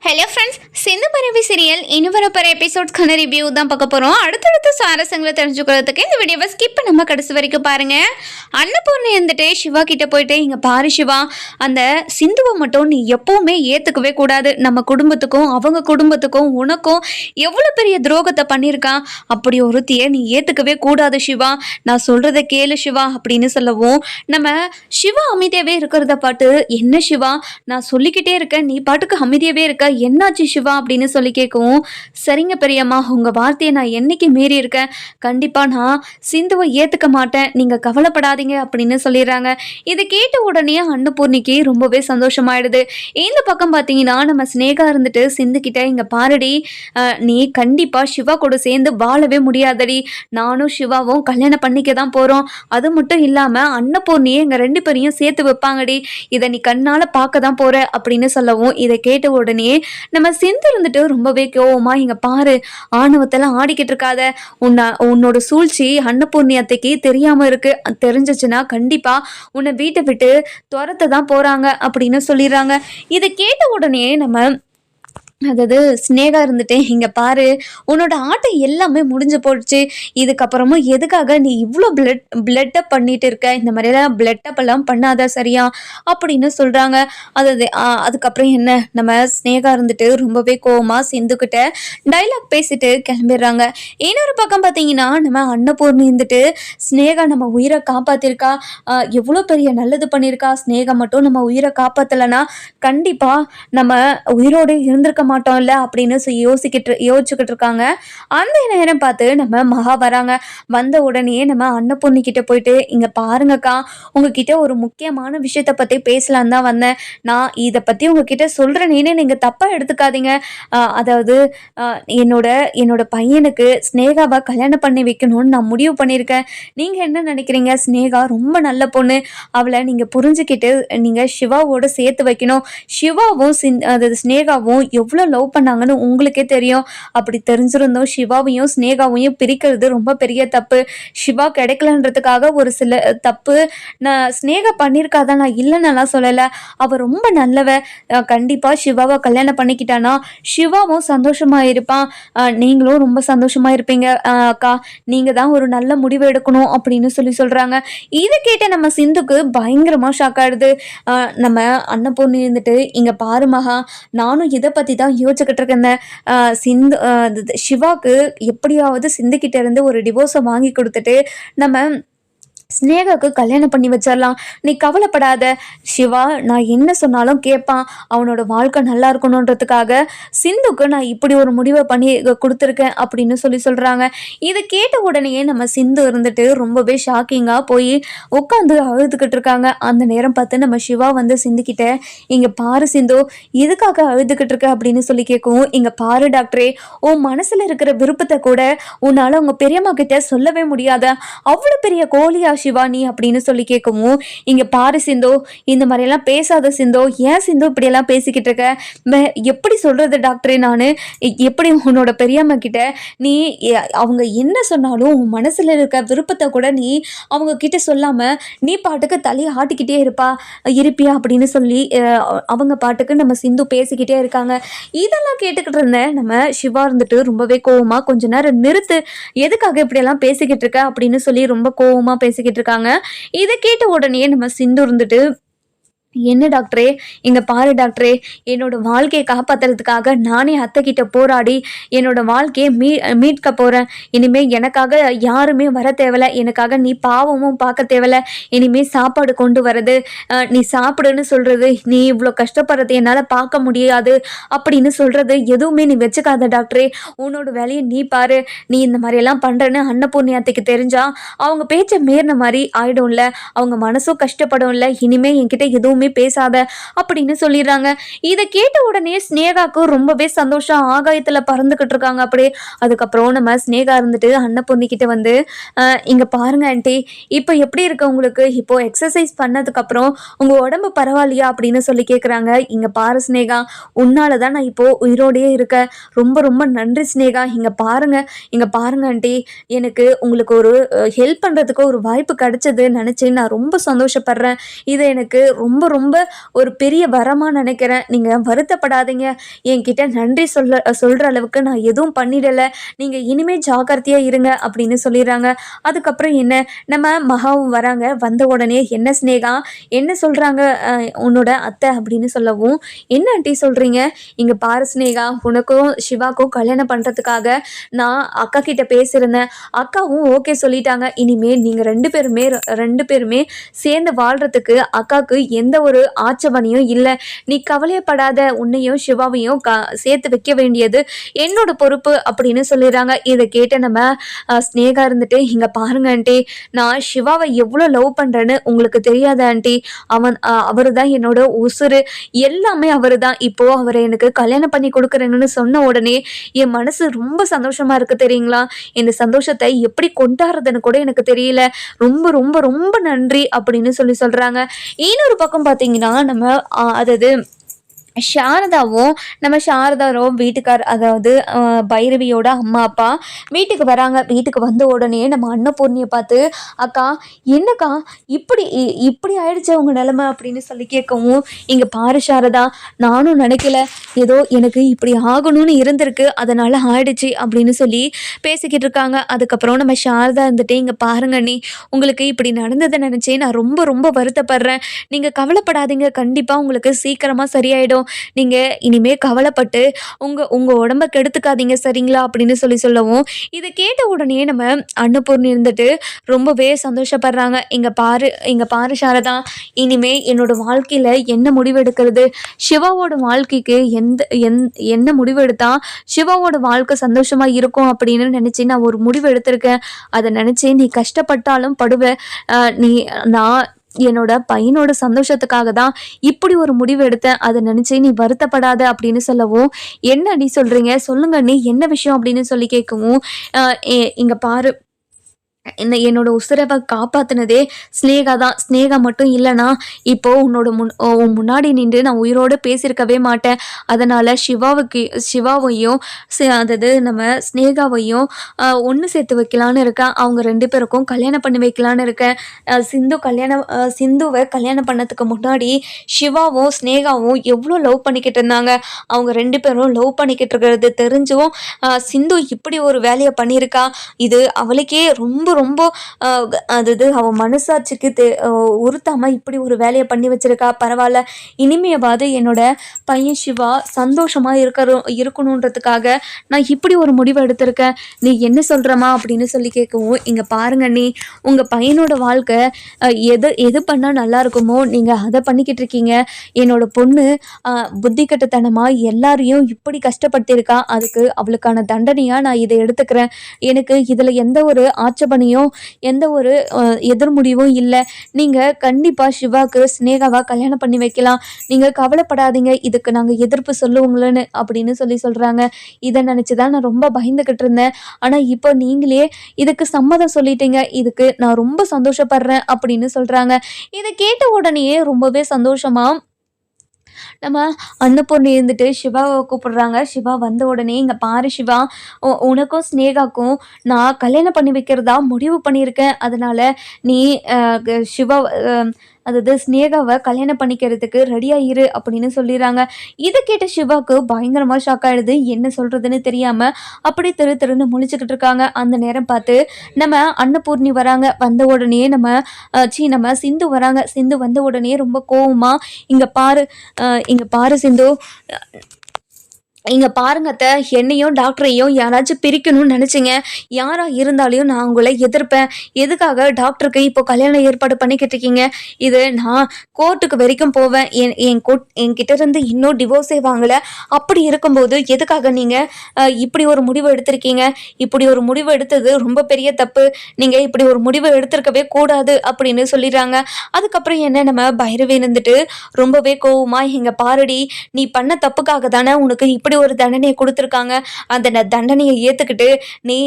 Hello friends, சிந்து பரவி serial இனி வரப்போகிற எபிசோட்ஸ்க்கான ரிவ்யூ தான் பார்க்க போகிறோம். அடுத்தடுத்த சுவாரஸ்யங்களை தெரிஞ்சுக்கிறதுக்கு இந்த வீடியோவை ஸ்கிப் பண்ணாம கடைசி வரைக்கும் பாருங்கள். அன்னபூர்ணி இருந்துட்டு சிவா கிட்ட போயிட்டு, இங்கே பாரு சிவா, அந்த சிந்துவை மட்டும் நீ எப்போவுமே ஏற்றுக்கவே கூடாது. நம்ம குடும்பத்துக்கும் அவங்க குடும்பத்துக்கும் உனக்கும் எவ்வளோ பெரிய துரோகத்தை பண்ணியிருக்கான். அப்படி ஒருத்தியை நீ ஏற்றுக்கவே கூடாது சிவா, நான் சொல்கிறத கேளு சிவா அப்படின்னு சொல்லவும், நம்ம சிவா அமைதியாகவே இருக்கிறத பாட்டு, என்ன சிவா நான் சொல்லிக்கிட்டே இருக்கேன், நீ பாட்டுக்கு அமைதியாகவே இருக்க, என்னாச்சு சிவா அப்படின்னு சொல்லி கேட்கவும், சரிங்க பெரியம்மா, உங்க வார்த்தையை நான் என்னைக்கு மீறி இருக்கேன், கண்டிப்பா நான் சிந்துவை ஏத்துக்க மாட்டேன், நீங்க கவலைப்படாதீங்க அப்படின்னு சொல்லிடுறாங்க. இதை கேட்ட உடனே அன்னபூர்ணிக்கு ரொம்பவே சந்தோஷமாயிடுது. இந்த பக்கம் பார்த்தீங்கன்னா நம்ம ஸ்னேகா இருந்துட்டு சிந்து கிட்ட, இங்க பாருடி, நீ கண்டிப்பா சிவா கூட சேர்ந்து வாழவே முடியாதடி, நானும் சிவாவும் கல்யாணம் பண்ணிக்க தான் போறோம், அது மட்டும் இல்லாம அன்னபூர்ணியை எங்க ரெண்டு பேரையும் சேர்த்து வைப்பாங்கடி, இதை நீ கண்ணால பார்க்க தான் போற அப்படின்னு சொல்லவும், இதை கேட்ட உடனே நம்ம சிந்து இருந்துட்டு ரொம்பவே கோவமா, இங்க பாரு, ஆணவத்தெல்லாம் ஆடிக்கிட்டு இருக்காத, உன்னோட சூழ்ச்சி அன்னபூர்ணி அத்தைக்கு தெரியாம இருக்கு, தெரிஞ்சிச்சுன்னா கண்டிப்பா உன்னை வீட்டை விட்டு துரத்த தான் போறாங்க அப்படின்னு சொல்லிடுறாங்க. இதை கேட்ட உடனே நம்ம அதாவது ஸ்னேகா இருந்துட்டு, இங்கே பாரு, உன்னோட ஆட்டை எல்லாமே முடிஞ்சு போயிடுச்சு, இதுக்கப்புறமும் எதுக்காக நீ இவ்வளோ பிளட்டப் பண்ணிட்டு இருக்க, இந்த மாதிரியெல்லாம் பிளட்டப் எல்லாம் பண்ணாத சரியா அப்படின்னு சொல்கிறாங்க. அதாவது அதுக்கப்புறம் என்ன, நம்ம ஸ்னேகா இருந்துட்டு ரொம்பவே கோவமாக சிந்துக்கிட்ட டைலாக் பேசிட்டு கிளம்பிடுறாங்க. இன்னொரு பக்கம் பார்த்தீங்கன்னா நம்ம அன்னபூர்ணி இருந்துட்டு, ஸ்னேகா நம்ம உயிரை காப்பாற்றிருக்கா, எவ்வளோ பெரிய நல்லது பண்ணியிருக்கா, ஸ்னேகா மட்டும் நம்ம உயிரை காப்பாற்றலைன்னா கண்டிப்பாக நம்ம உயிரோடு இருந்திருக்க மாட்டோம்ல அப்படின்னு யோசிச்சுக்கிட்டு இருக்காங்க. அந்த நேரம் பார்த்து நம்ம மகா வராங்க. வந்த உடனே நம்ம அன்னபூர்ணி கிட்ட போயிட்டு, இங்க பாருங்கக்கா, உங்ககிட்ட ஒரு முக்கியமான விஷயத்த பத்தி பேசலாம் தான் வந்தேன், நான் இதை பத்தி உங்ககிட்ட சொல்றேன்னு நீங்க தப்பா எடுத்துக்காதீங்க. அதாவது என்னோட பையனுக்கு ஸ்னேகாவை கல்யாணம் பண்ணி வைக்கணும்னு நான் முடிவு பண்ணியிருக்கேன். நீங்க என்ன நினைக்கிறீங்க? ஸ்னேகா ரொம்ப நல்ல பொண்ணு, அவளை நீங்க புரிஞ்சுக்கிட்டு நீங்க சிவாவோட சேர்த்து வைக்கணும். சிவாவும் அதாவது ஸ்னேகாவும் எவ்வளோ லவ் பண்ணாங்கன்னு உங்களுக்கே தெரியும். அப்படி தெரிஞ்சிருந்தோம் சிவாவையும் ஸ்னேகாவையும் பிரிக்கிறது ரொம்ப பெரிய தப்பு. சிவா கிடைக்கலன்றதுக்காக ஒரு சில தப்பு நான் ஸ்னேகா பண்ணியிருக்காதான், நான் இல்லைன்னெல்லாம் சொல்லலை, அவள் ரொம்ப நல்லவ, கண்டிப்பா சிவாவை கல்யாணம் பண்ணிக்கிட்டானா சிவாவும் சந்தோஷமா இருப்பான், நீங்களும் ரொம்ப சந்தோஷமா இருப்பீங்க அக்கா, நீங்க தான் ஒரு நல்ல முடிவு எடுக்கணும் அப்படின்னு சொல்றாங்க. இதை கேட்ட நம்ம சிந்துக்கு பயங்கரமா ஷாக் ஆயிடுது. நம்ம அன்னபூர்ணி இருந்துட்டு, இங்க பாரு மகா, நானும் இதை பத்தி தான் யோசிச்சுக்கிட்டு இருக்கேன், சிவாக்கு எப்படியாவது சிந்துக்கிட்ட இருந்து ஒரு டிவோர்ஸை வாங்கி கொடுத்துட்டு நம்ம ஸ்னேகாவுக்கு கல்யாணம் பண்ணி வச்சிடலாம், நீ கவலைப்படாத சிவா, நான் என்ன சொன்னாலும் கேட்பான், அவனோட வாழ்க்கை நல்லா இருக்கணுன்றதுக்காக சிந்துக்கு நான் இப்படி ஒரு முடிவை பண்ணி கொடுத்துருக்கேன் அப்படின்னு சொல்கிறாங்க. இதை கேட்ட உடனே நம்ம சிந்து இருந்துட்டு ரொம்பவே ஷாக்கிங்காக போய் உட்காந்து அழுதுகிட்டு இருக்காங்க. அந்த நேரம் பார்த்து நம்ம சிவா வந்து சிந்துக்கிட்ட, இங்கே பாரு சிந்து, இதுக்காக அழுதுகிட்டு இருக்க அப்படின்னு கேட்கவும், இங்கே பாரு டாக்டரே, உன் மனசில் இருக்கிற விருப்பத்தை கூட உன்னால் உங்கள் பெரியம்மா கிட்ட சொல்லவே முடியாத, அவ்வளோ பெரிய கோழியா சிவானி அப்படின்னு கேட்கவும், இங்க பாரு சிந்தோ, இந்த மாதிரி எல்லாம் பேசாத சிந்தோ, ஏன் சிந்தோ இப்படி எல்லாம் பேசிக்கிட்டு இருக்க, எப்படி சொல்றது டாக்டரே, நானு எப்படி உன்னோட பெரியம்மா கிட்ட நீ அவங்க என்ன சொன்னாலும் உன் மனசுல இருக்க விருப்பத்தை கூட நீ அவங்க கிட்ட சொல்லாம நீ பாட்டுக்கு தலையை ஆட்டிக்கிட்டே இருப்பியா அப்படின்னு அவங்க பாட்டுக்கு நம்ம சிந்து பேசிக்கிட்டே இருக்காங்க. இதெல்லாம் கேட்டுக்கிட்டு இருந்தேன் நம்ம சிவா இருந்துட்டு ரொம்பவே கோவமா, கொஞ்ச நேரம் நிறுத்து, எதுக்காக இப்படி எல்லாம் பேசிக்கிட்டு இருக்க அப்படின்னு ரொம்ப கோவமா பேசிக்கிட்டு இருக்காங்க. இதை கேட்ட உடனே நம்ம சிந்து இருந்துட்டு, என்ன டாக்டரே, இங்கே பாரு டாக்டரே, என்னோட வாழ்க்கையை காப்பாற்றுறதுக்காக நானே அத்தை கிட்ட போராடி என்னோட வாழ்க்கையை மீட்க போகிறேன், இனிமேல் எனக்காக யாருமே வர தேவையில்ல, எனக்காக நீ பாவமும் பார்க்க தேவையில்ல, இனிமேல் சாப்பாடு கொண்டு வரது, நீ சாப்பிடுன்னு சொல்கிறது, நீ இவ்வளோ கஷ்டப்படுறது என்னால் பார்க்க முடியாது அப்படின்னு சொல்கிறது எதுவுமே நீ வச்சுக்காத டாக்டரே, உன்னோட வேலையை நீ பாரு, நீ இந்த மாதிரியெல்லாம் பண்ணுறேன்னு அன்னபூர்ணி அத்தைக்கு தெரிஞ்சா அவங்க பேச்சை மீறின மாதிரி ஆயிடும்ல, அவங்க மனசும் கஷ்டப்படும்ல, இனிமேல் என்கிட்ட எதுவுமே பேசாத அப்படின்னு சொல்லிடுறாங்க. இதை கேட்ட உடனே ஸ்னேகாக்கு ரொம்பவே சந்தோஷம், ஆகாயத்துல பறந்துகிட்டு இருக்காங்க அப்படியே. அதுக்கப்புறம் நம்ம ஸ்னேகா இருந்துட்டு அன்னபூர்ணி கிட்ட வந்து, இங்க பாருங்க ஆண்டி, இப்போ எப்படி இருக்கு உங்களுக்கு, இப்போ எக்ஸசைஸ் பண்ணதுக்கு அப்புறம் உங்க உடம்பு பரவாயில்லையா அப்படின்னு கேட்குறாங்க. இங்க பாரு ஸ்னேகா, உன்னாலதான் நான் இப்போ உயிரோடையே இருக்கேன், ரொம்ப ரொம்ப நன்றி ஸ்னேகா, இங்க பாருங்க ஆண்டி, எனக்கு உங்களுக்கு ஒரு ஹெல்ப் பண்றதுக்கு ஒரு வாய்ப்பு கிடைச்சது நினைச்சு நான் ரொம்ப சந்தோஷப்படுறேன், இதை எனக்கு ரொம்ப ரொம்ப ஒரு பெரிய வரமாக நினைக்கிறேன். நீங்கள் வருத்தப்படாதீங்க. என்கிட்ட நன்றி சொல்கிற அளவுக்கு நான் எதுவும் பண்ணிடலை. நீங்கள் இனிமேல் ஜாக்கிரதையாக இருங்க அப்படின்னு சொல்லிடுறாங்க. அதுக்கப்புறம் என்ன, நம்ம மகாவும் வராங்க. வந்த உடனே என்ன ஸ்னேகா என்ன சொல்கிறாங்க உன்னோட அத்தை அப்படின்னு சொல்லவும், என்ன ஆண்டி சொல்கிறீங்க? இங்கே பாரு ஸ்னேகா, உனக்கும் சிவாக்கும் கல்யாணம் பண்ணுறதுக்காக நான் அக்கா கிட்ட பேசியிருந்தேன். அக்காவும் ஓகே சொல்லிட்டாங்க. இனிமேல் நீங்கள் ரெண்டு பேருமே சேர்ந்து வாழ்கிறதுக்கு அக்காவுக்கு எந்த ஒரு ஆட்சேபனையும் இல்லை. நீ கவலையப்படாத. உன்னையும் சிவாவையும் சேர்த்து வைக்க வேண்டியது என்னோட பொறுப்பு அப்படின்னு சொல்லிடுறாங்க. இதை கேட்ட நம்ம ஸ்னேகா இருந்துட்டு, இங்கே பாருங்க ஆண்டி, நான் சிவாவை எவ்வளோ லவ் பண்ணுறேன்னு உங்களுக்கு தெரியாத ஆண்டி. அவரு தான் என்னோட உசுறு, எல்லாமே அவரு தான். இப்போது அவரை எனக்கு கல்யாணம் பண்ணி கொடுக்குறேங்கன்னு சொன்ன உடனே என் மனசு ரொம்ப சந்தோஷமாக இருக்குது தெரியுங்களா? இந்த சந்தோஷத்தை எப்படி கொண்டாடுறதுன்னு கூட எனக்கு தெரியல. ரொம்ப ரொம்ப ரொம்ப நன்றி அப்படின்னு சொல்கிறாங்க. இன்னொரு பக்கம் பார்த்தீங்கன்னா நம்ம அதாவது சாரதாவும் நம்ம சாரதாவும் வீட்டுக்கார், அதாவது பைரவியோட அம்மா அப்பா வீட்டுக்கு வராங்க. வீட்டுக்கு வந்த உடனே நம்ம அன்னபூர்ணியை பார்த்து, அக்கா என்னக்கா இப்படி ஆயிடுச்சு அவங்க நிலைமை அப்படின்னு சொல்லி கேட்கவும், இங்கே பாரு சாரதா, நானும் நினைக்கல, ஏதோ எனக்கு இப்படி ஆகணும்னு இருந்திருக்கு, அதனால ஆயிடுச்சு அப்படின்னு சொல்லி பேசிக்கிட்டு இருக்காங்க. அதுக்கப்புறம் நம்ம சாரதா இருந்துட்டு, இங்கே பாருங்க நீ, உங்களுக்கு இப்படி நடந்ததை நினச்சி நான் ரொம்ப ரொம்ப வருத்தப்படுறேன். நீங்கள் கவலைப்படாதீங்க, கண்டிப்பாக உங்களுக்கு சீக்கிரமாக சரியாயிடும். நீங்கள் இனிமேல் கவலைப்பட்டு உங்கள் உடம்ப கெடுத்துக்காதீங்க சரிங்களா அப்படின்னு சொல்லவும், இதை கேட்ட உடனே நம்ம அன்னபூர்ணி இருந்துட்டு ரொம்பவே சந்தோஷப்படுறாங்க. இங்கே பாரு சாரதா, இனிமே என்னோட வாழ்க்கையில் என்ன முடிவு எடுக்கிறது, சிவாவோட வாழ்க்கைக்கு என்ன முடிவு எடுத்தா சிவாவோட வாழ்க்கை சந்தோஷமாக இருக்கும் அப்படின்னு நினச்சி நான் ஒரு முடிவு எடுத்திருக்கேன். அதை நினச்சி நீ கஷ்டப்பட்டாலும் படுவேன். நான் என்னோட பையனோட சந்தோஷத்துக்காக தான் இப்படி ஒரு முடிவு எடுத்தேன். அதை நினச்சி நீ வருத்தப்படாத அப்படின்னு சொல்லவும், என்ன நீ சொல்கிறீங்க சொல்லுங்க, நீ என்ன விஷயம் அப்படின்னு சொல்லி கேட்கவும், இங்கே பாரு, என்னோட உசுரவை காப்பாற்றினதே ஸ்னேகா தான். ஸ்னேகா மட்டும் இல்லைனா இப்போது உன் முன்னாடி நின்று நான் உயிரோடு பேசியிருக்கவே மாட்டேன். அதனால் சிவாவையும் அதாவது நம்ம ஸ்னேகாவையும் ஒன்று சேர்த்து வைக்கலான்னு இருக்கேன். அவங்க 2 பேருக்கும் கல்யாணம் பண்ணி வைக்கலான்னு இருக்கேன். சிந்துவை கல்யாணம் பண்ணதுக்கு முன்னாடி சிவாவும் ஸ்னேகாவும் எவ்வளோ லவ் பண்ணிக்கிட்டு இருந்தாங்க. அவங்க 2 பேரும் லவ் பண்ணிக்கிட்டு இருக்கிறது தெரிஞ்சும் சிந்து இப்படி ஒரு வேலையை பண்ணியிருக்கா. இது அவளுக்கே ரொம்ப ரொம்ப அதாவது அவன் மனசாட்சிக்கு உறுத்தாமல் இப்படி ஒரு வேலையை பண்ணி வச்சிருக்கா. பரவாயில்ல, இனிமையாவது என்னோட பையன் சிவா சந்தோஷமாக இருக்கணுன்றதுக்காக நான் இப்படி ஒரு முடிவு எடுத்திருக்கேன். நீ என்ன சொல்கிறமா அப்படின்னு சொல்லி கேட்கவும், இங்கே பாருங்க நீ, உங்கள் பையனோட வாழ்க்கை எது பண்ணால் நல்லா இருக்குமோ நீங்கள் அதை பண்ணிக்கிட்டு இருக்கீங்க. என்னோட பொண்ணு புத்தி கட்டுத்தனமாக எல்லாரையும் இப்படி கஷ்டப்படுத்தியிருக்கா. அதுக்கு அவளுக்கான தண்டனையாக நான் இதை எடுத்துக்கிறேன். எனக்கு இதில் எந்த ஒரு ஆட்சேபனையும் எந்த ஒரு எதிர்முடிவும் இல்லை. நீங்கள் கண்டிப்பாக சிவாக்கு ஸ்னேகாவாக கல்யாணம் பண்ணி வைக்கலாம். நீங்கள் கவலைப்படாதீங்க, இதுக்கு நாங்கள் எதிர்ப்பு சொல்லுவோங்களேன்னு அப்படின்னு சொல்கிறாங்க. இதை நினச்சி தான் நான் ரொம்ப பயந்துக்கிட்டு இருந்தேன். ஆனால் இப்போ நீங்களே இதுக்கு சம்மதம் சொல்லிட்டீங்க, இதுக்கு நான் ரொம்ப சந்தோஷப்படுறேன் அப்படின்னு சொல்கிறாங்க. இதை கேட்ட உடனேயே ரொம்பவே சந்தோஷமாக நம்ம அன்னபூர்ணி இருந்துட்டு சிவாவை கூப்பிடுறாங்க. சிவா வந்த உடனே, இங்கே பாரு சிவா, உனக்கும் ஸ்னேகாக்கும் நான் கல்யாணம் பண்ணி வைக்கிறதா முடிவு பண்ணியிருக்கேன். அதனால் நீ சிவா அதாவது ஸ்னேகாவை கல்யாணம் பண்ணிக்கிறதுக்கு ரெடியாக இரு அப்படின்னு சொல்லிடுறாங்க. இதை கேட்ட சிவாவுக்கு பயங்கரமாக ஷாக் ஆகிடுது. என்ன சொல்கிறதுன்னு தெரியாமல் அப்படி திருன்னு முழிச்சுக்கிட்டு இருக்காங்க. அந்த நேரம் பார்த்து நம்ம அன்னபூர்ணி வராங்க. வந்த உடனே நம்ம சிந்து வராங்க. சிந்து வந்த உடனே ரொம்ப கோவமாக, இங்கே பாரு சிந்து, இங்கே பாருங்கத்த, என்னையும் டாக்டரையும் யாராச்சும் பிரிக்கணும்னு நினச்சிங்க, யாராக இருந்தாலையும் நான் உங்களை எதிர்ப்பேன். எதுக்காக டாக்டருக்கு இப்போ கல்யாணம் ஏற்பாடு பண்ணிக்கிட்டு இருக்கீங்க? இது நான் கோர்ட்டுக்கு வரைக்கும் போவேன். என்கிட்ட இருந்து இன்னும் டிவோர்ஸே வாங்கலை. அப்படி இருக்கும்போது எதுக்காக நீங்கள் இப்படி ஒரு முடிவு எடுத்திருக்கீங்க? இப்படி ஒரு முடிவு எடுத்தது ரொம்ப பெரிய தப்பு. நீங்கள் இப்படி ஒரு முடிவு எடுத்திருக்கவே கூடாது அப்படின்னு சொல்லிடுறாங்க. அதுக்கப்புறம் என்ன, நம்ம பைரவி இருந்துட்டு ரொம்பவே கோவமா, இங்கே பாருடி, நீ பண்ண தப்புக்காக தானே உனக்கு இப்படி ஒரு தண்டனையை கொடுத்துருக்காங்க. அந்த தண்டனையை ஏற்றுக்கிட்டு நீ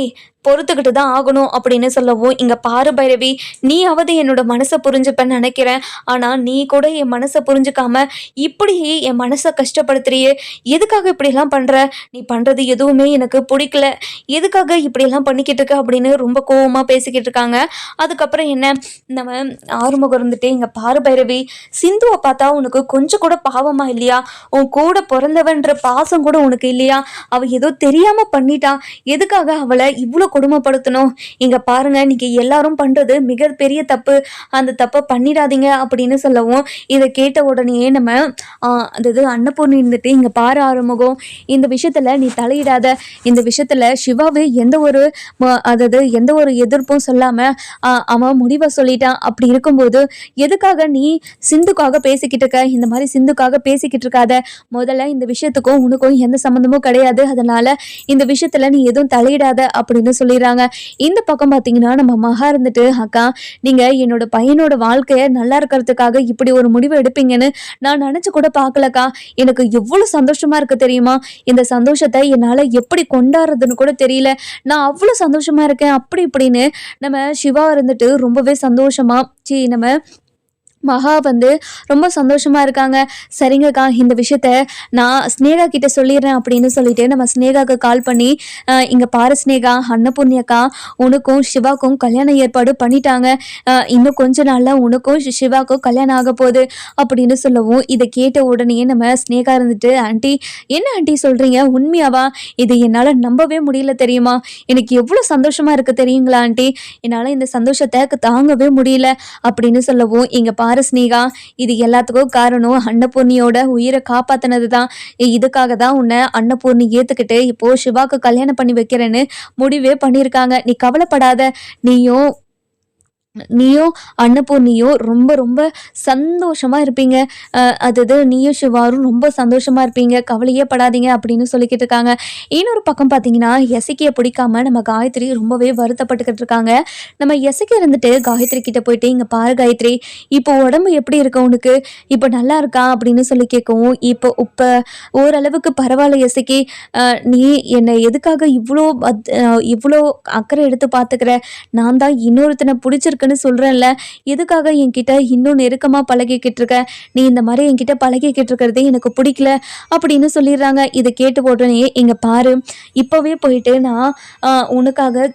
பொறுத்துக்கிட்டு தான் ஆகணும் அப்படின்னு சொல்லவும், இங்க பாரு பைரவி, நீயாவது என்னோட மனசை புரிஞ்சுப்பேன்னு நினைக்கிறேன். ஆனா நீ கூட என் மனசை புரிஞ்சுக்காம இப்படி என் மனசை கஷ்டப்படுத்துறியே, எதுக்காக இப்படிலாம் பண்ற? நீ பண்றது எதுவுமே எனக்கு பிடிக்கல, எதுக்காக இப்படியெல்லாம் பண்ணிக்கிட்டு இருக்க அப்படின்னு ரொம்ப கோவமா பேசிக்கிட்டு இருக்காங்க. அதுக்கப்புறம் என்ன, நம்ம ஆறுமுகம் இருந்துட்டு, இங்க பாரு பைரவி, சிந்துவை பார்த்தா உனக்கு கொஞ்சம் கூட பாவமா இல்லையா? உன் கூட பிறந்தவன்ற பாசம் கூட உனக்கு இல்லையா? அவ ஏதோ தெரியாம பண்ணிட்டா, எதுக்காக அவளை இவ்வளோ கொடுமைப்படுத்தணும்? இங்க பாருங்க, நீங்க எல்லாரும் பண்றது மிகப்பெரிய தப்பு, அந்த தப்பை பண்ணிடாதீங்க அப்படின்னு சொல்லவும், இதை கேட்ட உடனே நம்ம அதாவது அன்னபூர்ணி இருந்துட்டு, இங்க பாரு ஆறுமுகம், இந்த விஷயத்துல நீ தலையிடாத, இந்த விஷயத்துல சிவாவே அதாவது எந்த ஒரு எதிர்ப்பும் சொல்லாம அவன் முடிவை சொல்லிட்டான். அப்படி இருக்கும்போது எதுக்காக நீ சிந்துக்காக பேசிக்கிட்டு இருக்க? இந்த மாதிரி சிந்துக்காக பேசிக்கிட்டு இருக்காத. முதல்ல இந்த விஷயத்துக்கும் உனக்கும் எந்த சம்மந்தமும் கிடையாது, அதனால இந்த விஷயத்துல நீ எதுவும் தலையிடாத அப்படின்னு சொல்லிடுறாங்க. இந்த பக்கம் பார்த்தீங்கன்னா நம்ம மகா இருந்துட்டு, அக்கா நீங்க என்னோட பையனோட வாழ்க்கைய நல்லா இருக்கிறதுக்காக இப்படி ஒரு முடிவு எடுப்பீங்கன்னு நான் நினைச்சு கூட பார்க்கலக்கா. எனக்கு எவ்வளவு சந்தோஷமா இருக்கு தெரியுமா? இந்த சந்தோஷத்தை என்னால எப்படி கொண்டாடுறதுன்னு கூட தெரியல. நான் அவ்வளவு சந்தோஷமா இருக்கேன் அப்படி இப்படின்னு நம்ம சிவா இருந்துட்டு ரொம்பவே சந்தோஷமா நம்ம மகா ரொம்ப சந்தோஷமா இருக்காங்க. சரிங்கக்கா, இந்த விஷயத்த நான் ஸ்னேகா கிட்ட சொல்லிடுறேன் அப்படின்னு சொல்லிட்டு நம்ம ஸ்னேகாவுக்கு கால் பண்ணி, இங்க பாரு ஸ்னேகா, அன்னபூர்ணி அக்கா உனக்கும் சிவாக்கும் கல்யாணம் ஏற்பாடு பண்ணிட்டாங்க. இன்னும் கொஞ்ச நாள்ல உனக்கும் சிவாக்கும் கல்யாணம் ஆக போகுது அப்படின்னு சொல்லவும், இதை கேட்ட உடனே நம்ம ஸ்னேகா இருந்துட்டு, ஆண்டி என்ன ஆண்டி சொல்றீங்க, உண்மையாவா? இது என்னால நம்பவே முடியல தெரியுமா? எனக்கு எவ்வளவு சந்தோஷமா இருக்கு தெரியுங்களா ஆண்டி? என்னால இந்த சந்தோஷத்தை தாங்கவே முடியல அப்படின்னு சொல்லவும், இங்க பாரு ஸ்னேகா, இது எல்லாத்துக்கும் காரணம் அன்னபூர்ணியோட உயிரை காப்பாத்தினது தான். இதுக்காக தான் உன்னை அன்னபூர்ணி ஏத்துக்கிட்டு இப்போ சிவாக்கு கல்யாணம் பண்ணி வைக்கிறேன்னு முடிவே பண்ணியிருக்காங்க. நீ கவலைப்படாத. நீயும் அன்னபூர்ணியும் ரொம்ப ரொம்ப சந்தோஷமா இருப்பீங்க. அதாவது நீயும் சிவாரும் ரொம்ப சந்தோஷமா இருப்பீங்க, கவலையே படாதீங்க அப்படின்னு சொல்லிக்கிட்டு இருக்காங்க. இன்னொரு பக்கம் பார்த்தீங்கன்னா, எசக்கியை பிடிக்காம நம்ம காயத்ரி ரொம்பவே வருத்தப்பட்டுக்கிட்டு இருக்காங்க. நம்ம எசக்கி இருந்துட்டு காயத்ரி கிட்ட போயிட்டு, இங்க பாரு காயத்ரி, இப்போ உடம்பு எப்படி இருக்கு உனக்கு? இப்போ நல்லா இருக்கா அப்படின்னு சொல்லி கேட்கவும், இப்போ ஓரளவுக்கு பரவாயில்ல எசக்கி. நீ என்னை எதுக்காக இவ்வளோ அக்கறை எடுத்து பார்த்துக்கிற? நான் தான் இன்னொருத்தனை பிடிச்சிருக்கேன்னு சொல்றேன்ல, எதுக்காக என்கிட்ட இன்னும் நெருக்கமா பழகிக்கிட்டு இருக்க? நீ இந்த மாதிரி என்கிட்ட பழகிக்கிட்டு இருக்கிறதே எனக்கு பிடிக்கல அப்படின்னு சொல்லிடுறாங்க. இதை கேட்டு உடனே, இங்க பாரு, இப்பவே போயிட்டு நான் உனக்காக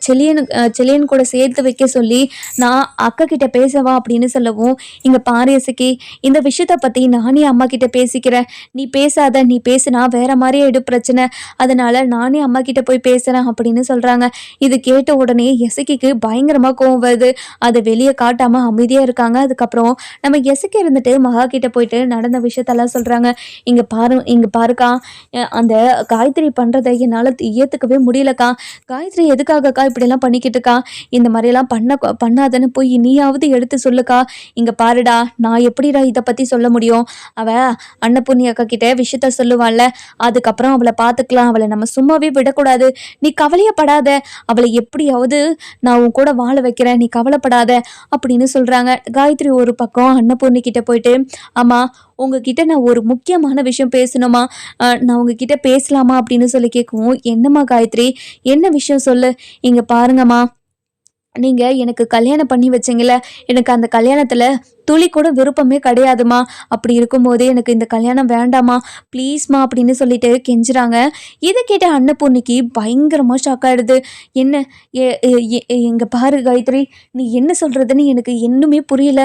செலியன் கூட சேர்த்து வைக்க சொல்லி நான் அக்கா கிட்ட பேசவா அப்படின்னு சொல்லவும், இங்க பாரு இசக்கி, இந்த விஷயத்த பத்தி நானே அம்மா கிட்ட பேசிக்கிறேன், நீ பேசாத, நீ பேசினா வேற மாதிரி ஆயிடும் பிரச்சனை, அதனால நானே அம்மா கிட்ட போய் பேசுறேன் அப்படின்னு சொல்றாங்க. இது கேட்ட உடனே எசக்கிக்கு பயங்கரமா கோவம் வருது. அதை வெளியே காட்டாம அமைதியா இருக்காங்க. அதுக்கப்புறம் நம்ம எசக்கி இருந்துட்டு மகா கிட்ட போயிட்டு நடந்த விஷயத்தெல்லாம் சொல்றாங்க. இங்க பாருக்கா, அந்த காயத்ரி பண்றதை என்னால ஏத்துக்கவே முடியலக்கா. காயத்ரி எதுக்காகக்கா இப்படி எல்லாம் பண்ணிக்கிட்டு இருக்கா? இந்த மாதிரி எல்லாம் பண்ணாதன்னு போய் நீயாவது எடுத்து சொல்லுக்கா. இங்க பாருடா, நான் எப்படிடா இதை பத்தி சொல்ல முடியும்? அவ அன்னபூர்ணி அக்கா கிட்ட விஷயத்த சொல்லுவாள்ல, அதுக்கப்புறம் அவளை பார்த்துக்கலாம், அவளை நம்ம சும்மாவே விடக்கூடாது. நீ கவலையப்படாத, அவளை எப்படியாவது நான் உன் கூட வாழ வைக்கிறேன், நீ கவலைப்படாத அப்படின்னு சொல்றாங்க. காயத்ரி ஒரு பக்கம் அன்னபூர்ணி கிட்ட போயிட்டு, ஆமா உங்ககிட்ட நான் ஒரு முக்கியமான விஷயம் பேசணுமா, நான் உங்ககிட்ட பேசலாமா அப்படின்னு சொல்லி கேட்கவும், என்னம்மா காயத்ரி, என்ன விஷயம் சொல்லு. இங்க பாருங்கம்மா, நீங்க எனக்கு கல்யாணம் பண்ணி வச்சீங்கல்ல, எனக்கு அந்த கல்யாணத்துல துளி கூட விருப்பமே கிடையாதுமா. அப்படி இருக்கும்போதே எனக்கு இந்த கல்யாணம் வேண்டாமா, ப்ளீஸ்மா அப்படின்னு சொல்லிட்டு கெஞ்சுறாங்க. இதை கேட்ட அன்னபூர்ணிக்கு பயங்கரமாக ஷாக் ஆகிடுது. என்ன எங்க பாரு காயத்ரி, நீ என்ன சொல்கிறதுன்னு எனக்கு இன்னுமே புரியல.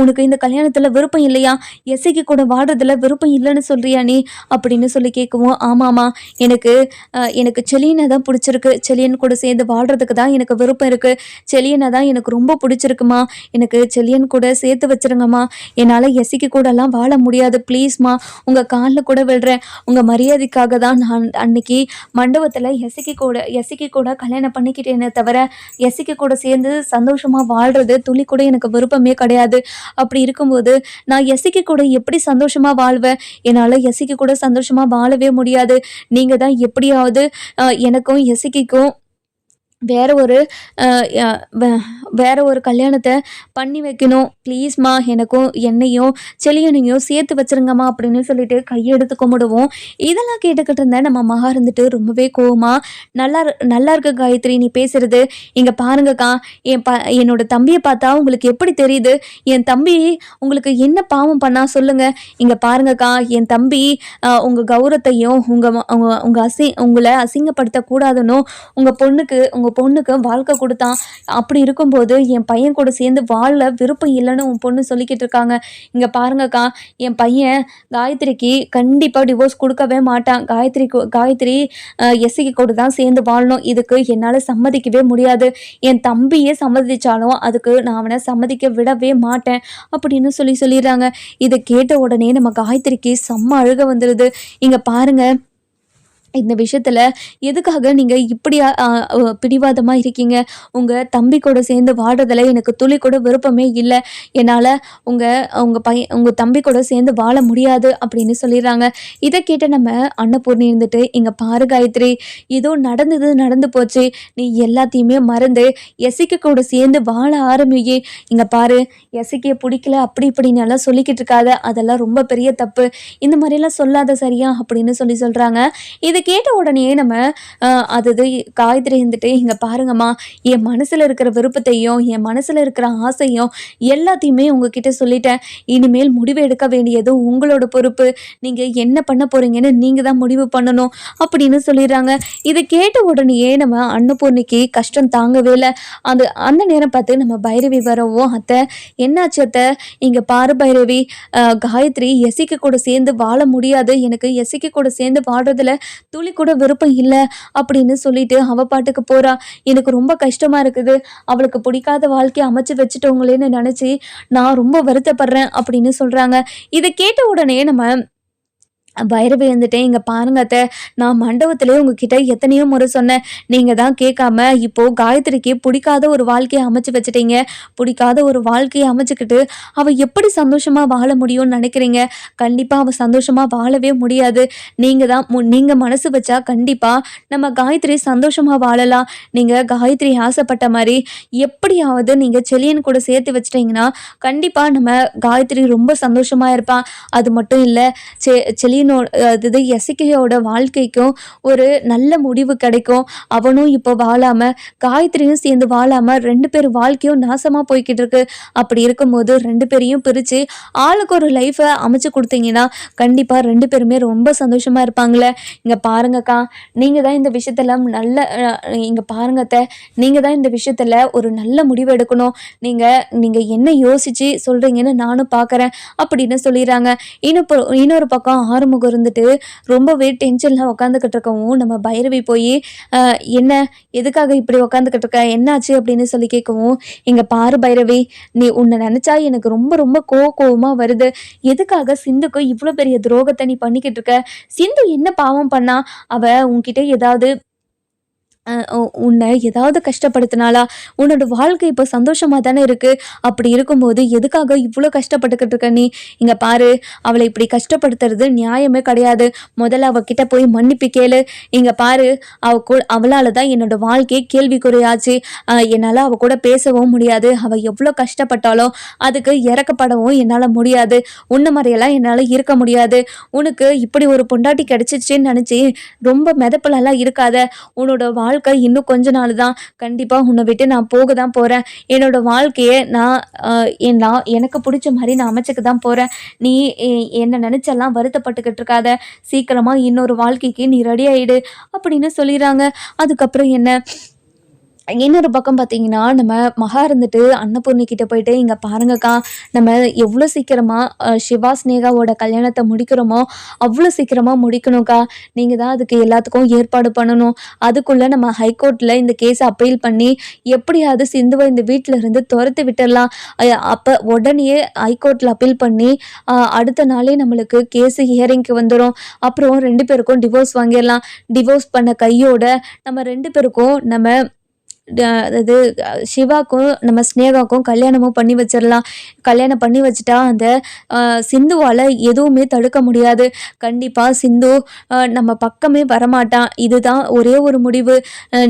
உனக்கு இந்த கல்யாணத்தில் விருப்பம் இல்லையா? எசைக்கு கூட வாடுறதுல விருப்பம் இல்லைன்னு சொல்கிறியா நீ அப்படின்னு சொல்லி கேட்கவும், ஆமாம்மா, எனக்கு செலியனை தான் பிடிச்சிருக்கு, செலியன் கூட சேர்ந்து வாழ்கிறதுக்கு தான் எனக்கு விருப்பம் இருக்குது, செலியனை தான் எனக்கு ரொம்ப பிடிச்சிருக்குமா, எனக்கு செலியன் கூட சேர்த்து வச்சிருங்கம்மா, என்னால் எசிக்கு கூடலாம் வாழ முடியாது, ப்ளீஸ்மா உங்கள் காலில் கூட விடுறேன், உங்கள் மரியாதைக்காக தான் நான் அன்னைக்கு மண்டபத்தில் எசிக்கு கூட கல்யாணம் பண்ணிக்கிட்டேனே தவிர எசிக்கு கூட சேர்ந்து சந்தோஷமாக வாழ்கிறது துளி கூட எனக்கு விருப்பமே கிடையாது. அப்படி இருக்கும்போது நான் எசிக்கு கூட எப்படி சந்தோஷமாக வாழ்வேன்? என்னால் எசிக்கு கூட சந்தோஷமாக வாழவே முடியாது. நீங்கள் தான் எப்படியாவது எனக்கும் எசிக்கும் வேற ஒரு வேற ஒரு கல்யாணத்தை பண்ணி வைக்கணும், ப்ளீஸ்மா எனக்கும் என்னையும் செழியனையும் சேர்த்து வச்சிருங்கம்மா அப்படின்னு சொல்லிட்டு கையெடுத்து கும்பிடுவோம். இதெல்லாம் கேட்டுக்கிட்டு இருந்த நம்ம மகா இருந்துட்டு ரொம்பவே கோவமா, நல்லா இருக்கு காயத்ரி நீ பேசுறது. இங்க பாருங்கக்கா, என்னோட தம்பியை பார்த்தா உங்களுக்கு எப்படி தெரியுது? என் தம்பி உங்களுக்கு என்ன பாவம் பண்ணா சொல்லுங்க. இங்க பாருங்கக்கா, என் தம்பி உங்க கௌரவத்தையும் உங்களை அசிங்கப்படுத்த கூடாதுன்னு உங்க பொண்ணுக்கு வாழ்க்கை கொடுத்தான். அப்படி இருக்கும்போது என் பையன் கூட சேர்ந்து வாழ விருப்பம் இல்லைன்னு உன் பொண்ணு சொல்லிக்கிட்டு இருக்காங்க. இங்க பாருங்கக்கா, என் பையன் காயத்ரிக்கு கண்டிப்பா டிவோர்ஸ் கொடுக்கவே மாட்டான். காயத்ரி எஸ்சிக்கு கூட தான் சேர்ந்து வாழணும். இதுக்கு என்னால சம்மதிக்கவே முடியாது. என் தம்பியே சம்மதிச்சாலும் அதுக்கு நான் அவனை சம்மதிக்க விடவே மாட்டேன் அப்படின்னு சொல்லிடுறாங்க. இதை கேட்ட உடனே நம்ம காயத்ரிக்கு செம்ம அழுக வந்துடுது. இங்க பாருங்க, இந்த விஷயத்துல எதுக்காக நீங்க இப்படி பிடிவாதமா இருக்கீங்க? உங்க தம்பி கூட சேர்ந்து வாடுறதுல எனக்கு துளி கூட விருப்பமே இல்லை. என்னால உங்க தம்பி கூட சேர்ந்து வாழ முடியாது அப்படின்னு சொல்லிடுறாங்க. இதை கேட்ட நம்ம அன்னபூர்ணி இருந்துட்டு, இங்க பாரு காயத்ரி, ஏதோ நடந்து போச்சு, நீ எல்லாத்தையுமே மறந்து எசிக்கு கூட சேர்ந்து வாழ ஆரம்பியே. இங்க பாரு, எசிக்கிய பிடிக்கல அப்படி இப்படின்னு எல்லாம் சொல்லிக்கிட்டு இருக்காத, அதெல்லாம் ரொம்ப பெரிய தப்பு. இந்த மாதிரிலாம் சொல்லாத சரியா அப்படின்னு சொல்றாங்க. இது கேட்ட உடனே நம்ம காயத்ரி இருந்துட்டு, இங்க பாருங்கம்மா, என் மனசுல இருக்கிற விருப்பத்தையும் என் மனசுல இருக்கிற ஆசையும் எல்லாத்தையுமே உங்ககிட்ட சொல்லிட்டேன். இனிமேல் முடிவு எடுக்க வேண்டியது உங்களோட பொறுப்பு. நீங்க என்ன பண்ண போறீங்கன்னு நீங்க தான் முடிவு பண்ணணும் அப்படின்னு சொல்லிடுறாங்க. இதை கேட்ட உடனே நம்ம அன்னபூர்ணிக்கு கஷ்டம் தாங்கவே இல்லை. அந்த நேரம் பார்த்து நம்ம பைரவி வரவும், அத்தை என்னாச்சு அத்தை? இங்க பாரு பைரவி, காயத்ரி எசிக்கு கூட சேர்ந்து வாழ முடியாது, எனக்கு எசிக்கு கூட சேர்ந்து வாடுறதுல துளி கூட விருப்பம் இல்லை அப்படின்னு சொல்லிட்டு அவ பாட்டுக்கு போறா. எனக்கு ரொம்ப கஷ்டமா இருக்குது. அவளுக்கு பிடிக்காத வாழ்க்கையை அமைச்சு வச்சுட்டவங்களேன்னு நினைச்சு நான் ரொம்ப வருத்தப்படுறேன் அப்படின்னு சொல்றாங்க. இதை கேட்ட உடனே நம்ம பைரவி வந்துட்டேன், இங்க பாருங்க அத்தை, நான் மண்டபத்திலே உங்ககிட்ட எத்தனையோ முறை சொன்னேன், நீங்க தான் கேட்காம இப்போ காயத்ரிக்கு பிடிக்காத ஒரு வாழ்க்கையை அமைச்சு வச்சுட்டீங்க. பிடிக்காத ஒரு வாழ்க்கையை அமைச்சுக்கிட்டு அவ எப்படி சந்தோஷமா வாழ முடியும்னு நினைக்கிறீங்க? கண்டிப்பா அவ சந்தோஷமா வாழவே முடியாது. நீங்க மனசு வச்சா கண்டிப்பா நம்ம காயத்ரி சந்தோஷமா வாழலாம். நீங்க காயத்ரி ஆசைப்பட்ட மாதிரி எப்படியாவது நீங்க செலியன் கூட சேர்த்து வச்சிட்டீங்கன்னா கண்டிப்பா நம்ம காயத்ரி ரொம்ப சந்தோஷமா இருப்பான். அது மட்டும் இல்ல, செலியன் எசிக்கையோட வாழ்க்கைக்கும் ஒரு நல்ல முடிவு கிடைக்கும். அவனும் இப்போ வாழாம காயத்ரியும் சேர்ந்து வாழாம 2 பேர் வாழ்க்கையும் நாசமா போய்கிட்டு இருக்கு. அப்படி இருக்கும்போது 2 பேரையும் பிரிச்சு ஆளுக்கு ஒரு லைஃபை அமைச்சு கொடுத்தீங்கன்னா கண்டிப்பா 2 பேருமே ரொம்ப சந்தோஷமா இருப்பாங்களே. இங்க பாருங்கக்கா, நீங்க தான் இந்த விஷயத்துல நீங்க தான் இந்த விஷயத்துல ஒரு நல்ல முடிவு எடுக்கணும். நீங்க என்ன யோசிச்சு சொல்றீங்கன்னு நானும் பாக்குறேன் அப்படின்னு சொல்லிடுறாங்க. இன்னொரு பக்கம் ஆரம்பம் இருந்துட்டு ரொம்பவே டென்ஷன்ல உட்காந்துக்கிட்டு இருக்கவும், நம்ம பைரவி போய் என்ன எதுக்காக இப்படி உட்காந்துக்கிட்டு இருக்க, என்னாச்சு அப்படின்னு சொல்லி கேட்கவும், இங்க பாரு பைரவி, நீ உன்னை நினைச்சா எனக்கு ரொம்ப ரொம்ப கோவமா வருது. எதுக்காக சிந்துக்கு இவ்வளவு பெரிய துரோகத்தை நீ பண்ணிக்கிட்டு இருக்க? சிந்து என்ன பாவம் பண்ணா? அவ உன்கிட்ட ஏதாவது உன்னை ஏதாவது கஷ்டப்படுத்தினாளா? உன்னோட வாழ்க்கை இப்போ சந்தோஷமா தானே இருக்கு. அப்படி இருக்கும்போது எதுக்காக இவ்வளோ கஷ்டப்பட்டுக்கிட்டு இருக்க நீ? இங்க பாரு, அவளை இப்படி கஷ்டப்படுத்துறது நியாயமே கிடையாது. முதல்ல அவகிட்ட போய் மன்னிப்பு கேளு. இங்க பாரு, அவளால தான் என்னோட வாழ்க்கையை கேள்விக்குறையாச்சு. என்னால் அவ கூட பேசவும் முடியாது. அவ எவ்வளோ கஷ்டப்பட்டாலும் அதுக்கு இறக்கப்படவும் என்னால் முடியாது. உன்ன மாதிரியெல்லாம் என்னால் இருக்க முடியாது. உனக்கு இப்படி ஒரு பொண்டாட்டி கிடைச்சிச்சுன்னு நினச்சி ரொம்ப மெதப்பலெல்லாம் இருக்காத. உன்னோட வாழ்க்கை இன்னும் கொஞ்ச நாள் தான். கண்டிப்பா உன்னை விட்டு நான் போக தான் போறேன். என்னோட வாழ்க்கையை நான் எனக்கு பிடிச்ச மாதிரி நான் அமைச்சுக்க தான் போறேன். நீ என்ன நினைச்செல்லாம் வருத்தப்பட்டுக்கிட்டு இருக்காத. சீக்கிரமா இன்னொரு வாழ்க்கைக்கு நீ ரெடி ஆயிடு அப்படின்னு சொல்லிடுறாங்க. அதுக்கப்புறம் இன்னொரு பக்கம் பார்த்தீங்கன்னா, நம்ம மகா இருந்துட்டு அன்னபூர்ணி கிட்ட போயிட்டு, இங்க பாருங்கக்கா, நம்ம எவ்வளோ சீக்கிரமா சிவா ஸ்னேகாவோட கல்யாணத்தை முடிக்கிறோமோ அவ்வளோ சீக்கிரமா முடிக்கணும்க்கா. நீங்க தான் அதுக்கு எல்லாத்துக்கும் ஏற்பாடு பண்ணணும். அதுக்குள்ள நம்ம ஹைகோர்ட்ல இந்த கேஸை அப்பீல் பண்ணி எப்படியாவது சிந்துவை இந்த வீட்டில இருந்து துரத்து விட்டுடலாம். அப்ப உடனே ஹைகோர்ட்ல அப்பீல் பண்ணி அடுத்த நாளே நம்மளுக்கு கேஸ் ஹியரிங்க்கு வந்துடும். அப்புறம் 2 பேருக்கும் டிவோர்ஸ் வாங்கிடலாம். டிவோர்ஸ் பண்ண கையோட நம்ம 2 பேருக்கும் நம்ம அதாவது சிவாக்கும் நம்ம ஸ்னேகாக்கும் கல்யாணமும் பண்ணி வச்சிடலாம். கல்யாணம் பண்ணி வச்சுட்டா அந்த சிந்துவால் எதுவுமே தடுக்க முடியாது. கண்டிப்பாக சிந்து நம்ம பக்கமே வரமாட்டான். இதுதான் ஒரே ஒரு முடிவு.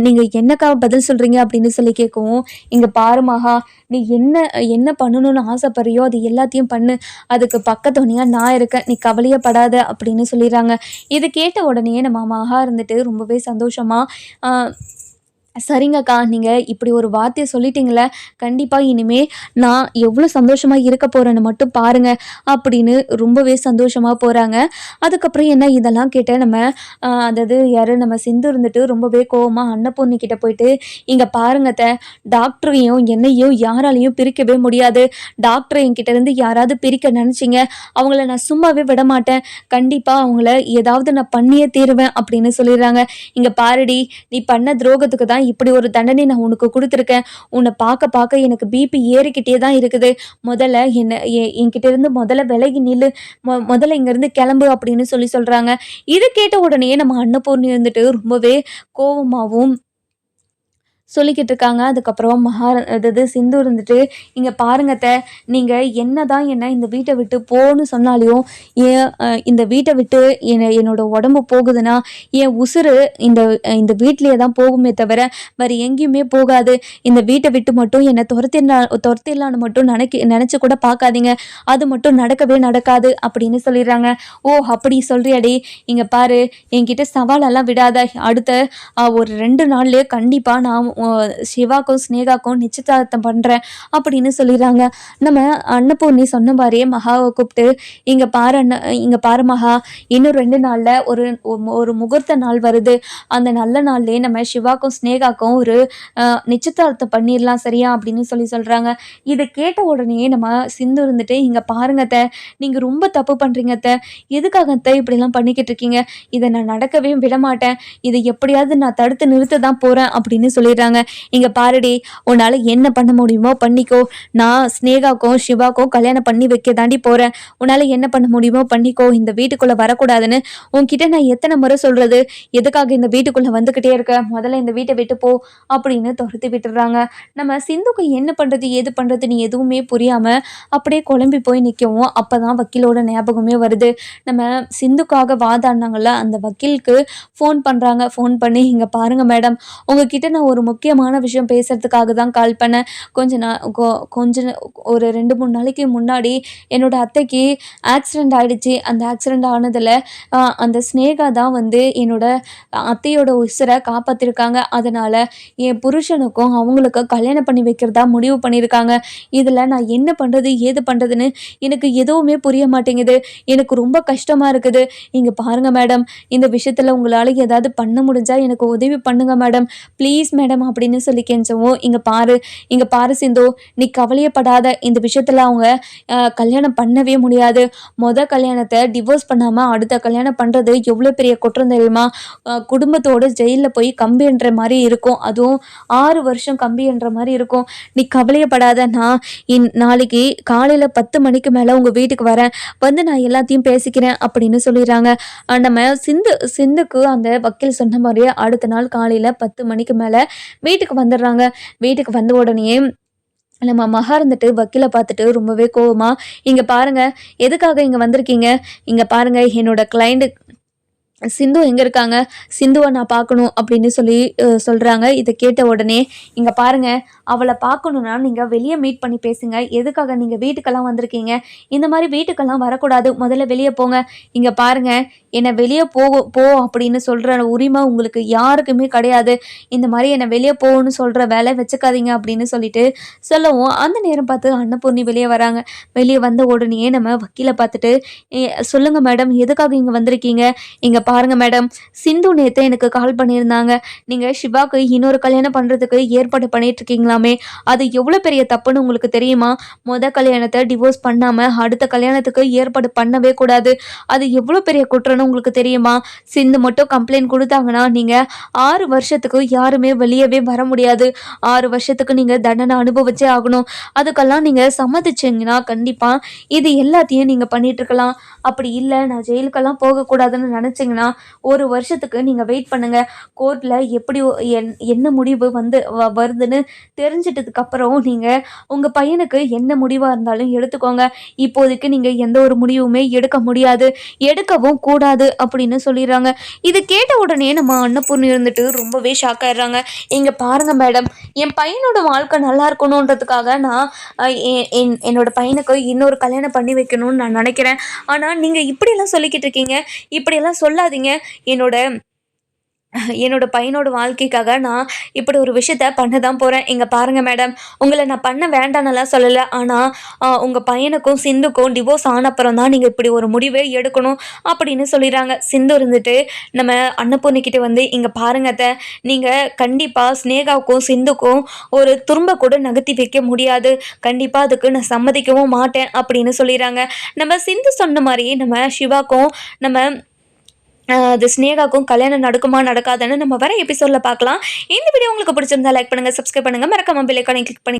நீங்கள் என்னக்கா பதில் சொல்கிறீங்க அப்படின்னு சொல்லி கேட்கவும், இங்கே பாரு மகா, நீ என்ன என்ன பண்ணணும்னு ஆசைப்படுறியோ அது எல்லாத்தையும் பண்ணு. அதுக்கு பக்கத்துணையாக நான் இருக்கேன். நீ கவலையே படாத அப்படின்னு சொல்லிடுறாங்க. இது கேட்ட உடனே நம்ம மகா இருந்துட்டு ரொம்பவே சந்தோஷமாக, சரிங்கக்கா, நீங்கள் இப்படி ஒரு வார்த்தையை சொல்லிட்டீங்களே, கண்டிப்பாக இனிமே நான் எவ்வளோ சந்தோஷமாக இருக்க போகிறேன்னு மட்டும் பாருங்கள் அப்படின்னு ரொம்பவே சந்தோஷமாக போகிறாங்க. அதுக்கப்புறம் என்ன இதெல்லாம் கேட்ட நம்ம அதாவது யார் நம்ம சிந்து இருந்துட்டு ரொம்பவே கோவமாக அன்னபூர்ணி கிட்ட போயிட்டு, இங்கே பாருங்கத்த, டாக்டரையும் என்னையும் யாராலையும் பிரிக்கவே முடியாது. டாக்டர் என்கிட்ட இருந்து யாராவது பிரிக்க நினச்சிங்க, அவங்கள நான் சும்மாவே விட மாட்டேன். கண்டிப்பாக அவங்கள ஏதாவது நான் பண்ணியே தீருவேன் அப்படின்னு சொல்லிடுறாங்க. இங்கே பாருடி, நீ பண்ண துரோகத்துக்கு தான் இப்படி ஒரு தண்டனை நான் உனக்கு கொடுத்துருக்கேன். உன்னை பார்க்க பார்க்க எனக்கு பிபி ஏறிக்கிட்டே தான் இருக்குது. முதல்ல என்கிட்ட இருந்து முதல்ல விலகி நில்லு, முதல்ல இங்கேருந்து கிளம்பு அப்படின்னு சொல்கிறாங்க. இதை கேட்ட உடனே நம்ம அன்னபூர்ணி இருந்துட்டு ரொம்பவே கோவமாகவும் சொல்லிக்கிட்டு இருக்காங்க. அதுக்கப்புறம் அதாவது சிந்து இருந்துட்டு, இங்கே பாருங்கத்த, நீங்கள் என்ன தான் என்ன இந்த வீட்டை விட்டு போன்னு சொன்னாலையும் இந்த வீட்டை விட்டு என்னோட உடம்பு போகுதுன்னா என் உசுறு இந்த இந்த வீட்லேயே தான் போகுமே தவிர வேறு எங்கேயுமே போகாது. இந்த வீட்டை விட்டு மட்டும் என்னை துரத்திடலான்னு மட்டும் நினச்சி கூட பார்க்காதீங்க. அது மட்டும் நடக்கவே நடக்காது அப்படின்னு சொல்லிடுறாங்க. ஓ, அப்படி சொல்றியாடி, இங்கே பாரு, என்கிட்ட சவாலெல்லாம் விடாத. அடுத்த ஒரு 2 நாள்லேயே கண்டிப்பாக நான் சிவாக்கும் ஸ்னேகாக்கும் நிச்சயதார்த்தம் பண்ணுறேன் அப்படின்னு சொல்லிடுறாங்க. நம்ம அன்னபூர்ணி சொன்ன மாதிரியே மகாவை கூப்பிட்டு, இங்கே பாரு மகா, இன்னும் 2 நாளில் ஒரு முகூர்த்த நாள் வருது. அந்த நல்ல நாள்லேயே நம்ம சிவாக்கும் ஸ்னேகாக்கும் ஒரு நிச்சயதார்த்தம் பண்ணிடலாம், சரியா அப்படின்னு சொல்கிறாங்க. இதை கேட்ட உடனே நம்ம சிந்து இருந்துட்டு, இங்கே பாருங்கத்த, நீங்கள் ரொம்ப தப்பு பண்ணுறீங்கத்த, எதுக்காகத்த இப்படிலாம் பண்ணிக்கிட்டு இருக்கீங்க? இதை நான் நடக்கவே விட மாட்டேன். இதை எப்படியாவது நான் தடுத்து நிறுத்த தான் போகிறேன் அப்படின்னு சொல்லிடுறாங்க. இங்கே பாருடி, உன்னால் என்ன பண்ண முடியுமோ பண்ணிக்கோ. நான் ஸ்னேகாக்கும் சிவாக்கும் கல்யாணம் பண்ணி வைக்க தாண்டி போகிறேன். உன்னால் என்ன பண்ண முடியுமோ பண்ணிக்கோ. இந்த வீட்டுக்குள்ளே வரக்கூடாதுன்னு உன்கிட்ட நான் எத்தனை முறை சொல்கிறது? எதுக்காக இந்த வீட்டுக்குள்ளே வந்துக்கிட்டே இருக்க? முதல்ல இந்த வீட்டை விட்டு போ அப்படின்னு துரத்தி விட்டுடுறாங்க. நம்ம சிந்துக்கு என்ன பண்ணுறது ஏது பண்ணுறதுன்னு எதுவுமே புரியாமல் அப்படியே குழம்பி போய் நிற்கவும், அப்போ தான் வக்கீலோட ஞாபகமே வருது. நம்ம சிந்துக்காக வாதாடினாங்கள்ல, அந்த வக்கீலுக்கு ஃபோன் பண்ணுறாங்க. ஃபோன் பண்ணி, இங்கே பாருங்கள் மேடம், உங்ககிட்ட நான் ஒரு முக்கியமான விஷயம் பேசுகிறதுக்காக தான் கால் பண்ணேன். ஒரு 2-3 நாளைக்கு முன்னாடி என்னோட அத்தைக்கு ஆக்சிடெண்ட் ஆகிடுச்சு. அந்த ஆக்சிடெண்ட் ஆனதில் அந்த ஸ்னேகா தான் வந்து என்னோட அத்தையோட உசுரை காப்பாற்றிருக்காங்க. அதனால் என் புருஷனுக்கும் அவங்களுக்கும் கல்யாணம் பண்ணி வைக்கிறதா முடிவு பண்ணியிருக்காங்க. இதில் நான் என்ன பண்ணுறது ஏது பண்ணுறதுன்னு எனக்கு எதுவுமே புரிய மாட்டேங்குது. எனக்கு ரொம்ப கஷ்டமாக இருக்குது. இங்கே பாருங்கள் மேடம், இந்த விஷயத்தில் உங்களால் ஏதாவது பண்ண முடிஞ்சால் எனக்கு உதவி பண்ணுங்க மேடம், ப்ளீஸ் மேடம் அப்படின்னு சொல்லி கெஞ்சவும், இங்கே பாரு சிந்து, நீ கவலையப்படாத. இந்த விஷயத்தில் அவங்க கல்யாணம் பண்ணவே முடியாது. கல்யாணத்தை டிவோர்ஸ் பண்ணாமல் அடுத்த கல்யாணம் பண்ணுறது எவ்வளோ பெரிய குற்றம் தெரியுமா? குடும்பத்தோடு ஜெயிலில் போய் கம்பி என்ற மாதிரி இருக்கும். அதுவும் 6 வருஷம் கம்பி என்ற மாதிரி இருக்கும். நீ கவலையப்படாத. நான் நாளைக்கு காலையில் 10 மணிக்கு மேலே உங்கள் வீட்டுக்கு வரேன். வந்து நான் எல்லாத்தையும் பேசிக்கிறேன் அப்படின்னு சொல்லிடுறாங்க. நம்ம சிந்துக்கு அந்த வக்கீல் சொன்ன மாதிரியே அடுத்த நாள் காலையில் 10 மணிக்கு மேலே வீட்டுக்கு வந்துடுறாங்க. வீட்டுக்கு வந்த உடனே நம்ம மகா இருந்துட்டு வக்கீலை பார்த்துட்டு ரொம்பவே கோவமா, இங்கே பாருங்கள், எதுக்காக இங்கே வந்திருக்கீங்க? இங்கே பாருங்கள், என்னோட கிளைண்ட்டு சிந்து எங்கே இருக்காங்க? சிந்துவை நான் பார்க்கணும் அப்படின்னு சொல்கிறாங்க. இதை கேட்ட உடனே, இங்கே பாருங்கள், அவளை பார்க்கணுன்னா நீங்கள் வெளியே மீட் பண்ணி பேசுங்க. எதுக்காக நீங்கள் வீட்டுக்கெல்லாம் வந்திருக்கீங்க? இந்த மாதிரி வீட்டுக்கெல்லாம் வரக்கூடாது. முதல்ல வெளியே போங்க. இங்கே பாருங்கள், என்னை வெளியே போ அப்படின்னு சொல்கிற உரிமை உங்களுக்கு யாருக்குமே கிடையாது. இந்த மாதிரி என்னை வெளியே போகணும்னு சொல்கிற வேலை வச்சுக்காதீங்க அப்படின்னு சொல்லவும், அந்த நேரம் பார்த்து அன்னபூர்ணி வெளியே வராங்க. வெளியே வந்த உடனே நம்ம வக்கீலை பார்த்துட்டு, சொல்லுங்கள் மேடம், எதுக்காக இங்கே வந்திருக்கீங்க? இங்கே பாருங்க மேடம், சிந்து நேற்று எனக்கு கால் பண்ணியிருந்தாங்க. நீங்கள் சிவாக்கு இன்னொரு கல்யாணம் பண்ணுறதுக்கு ஏற்பாடு பண்ணிட்டு இருக்கீங்களாமே, அது எவ்வளோ பெரிய தப்புன்னு உங்களுக்கு தெரியுமா? கல்யாணத்தை டிவோர்ஸ் பண்ணாமல் அடுத்த கல்யாணத்துக்கு ஏற்பாடு பண்ணவே கூடாது. அது எவ்வளோ பெரிய குற்றம்னு உங்களுக்கு தெரியுமா? சிந்து மட்டும் கம்ப்ளைண்ட் கொடுத்தாங்கன்னா நீங்கள் 6 வருஷத்துக்கு யாருமே வெளியவே வர முடியாது. 6 வருஷத்துக்கு நீங்கள் தண்டனை அனுபவிச்சே ஆகணும். அதுக்கெல்லாம் நீங்கள் சம்மதிச்சிங்கன்னா கண்டிப்பாக இது எல்லாத்தையும் நீங்கள் பண்ணிட்டு இருக்கலாம். அப்படி இல்லை, நான் ஜெயிலுக்கெல்லாம் போகக்கூடாதுன்னு நினச்சிங்கன்னா பார்த்தீங்கன்னா 1 வருஷத்துக்கு நீங்கள் வெயிட் பண்ணுங்கள். கோர்ட்டில் எப்படி என்ன முடிவு வருதுன்னு தெரிஞ்சிட்டதுக்கப்புறம் நீங்கள் உங்கள் பையனுக்கு என்ன முடிவாக இருந்தாலும் எடுத்துக்கோங்க. இப்போதைக்கு நீங்கள் எந்த ஒரு முடிவுமே எடுக்க முடியாது, எடுக்கவும் கூடாது அப்படின்னு சொல்லிடுறாங்க. இது கேட்ட உடனே நம்ம அன்னபூர்ணி இருந்துட்டு ரொம்பவே ஷாக் ஆயிடுறாங்க. இங்கே பாருங்க மேடம், என் பையனோட வாழ்க்கை நல்லா இருக்கணுன்றதுக்காக நான் என்னோட பையனுக்கு இன்னொரு கல்யாணம் பண்ணி வைக்கணும்னு நான் நினைக்கிறேன். ஆனால் நீங்கள் இப்படியெல்லாம் சொல்லிக்கிட்டு இருக்கீங்க, இப்படியெல்லாம் சொல்லாதீங்க. என்னோட பையனோட வாழ்க்கைக்காக நான் இப்படி ஒரு விஷயத்த பண்ண தான் போகிறேன். இங்கே பாருங்கள் மேடம், உங்களை நான் பண்ண வேண்டாம்னுலாம் சொல்லலை. ஆனால் உங்கள் பையனுக்கும் சிந்துக்கும் டிவோர்ஸ் ஆனப்புறம் தான் நீங்கள் இப்படி ஒரு முடிவே எடுக்கணும் அப்படின்னு சொல்லிடுறாங்க. சிந்து இருந்துட்டு நம்ம அன்னபூர்ணிக்கிட்ட வந்து, இங்கே பாருங்க அத்தை, நீங்கள் கண்டிப்பாக ஸ்னேகாவுக்கும் சிந்துக்கும் ஒரு துரும்ப கூட நகர்த்தி வைக்க முடியாது. கண்டிப்பாக அதுக்கு நான் சம்மதிக்கவும் மாட்டேன் அப்படின்னு சொல்லிடுறாங்க. நம்ம சிந்து சொன்ன மாதிரி நம்ம சிவாக்கும் நம்ம அது ஸ்னேகாக்கும் கல்யாணம் நடக்குமா நடக்காதுன்னு நம்ம வர எபிசோடில் பார்க்கலாம். இந்த வீடியோ உங்களுக்கு பிடிச்சிருந்தா லைக் பண்ணுங்கள், சப்ஸ்கிரைப் பண்ணுங்கள், மறக்காம பெல் ஐகானை கிளிக் பண்ணி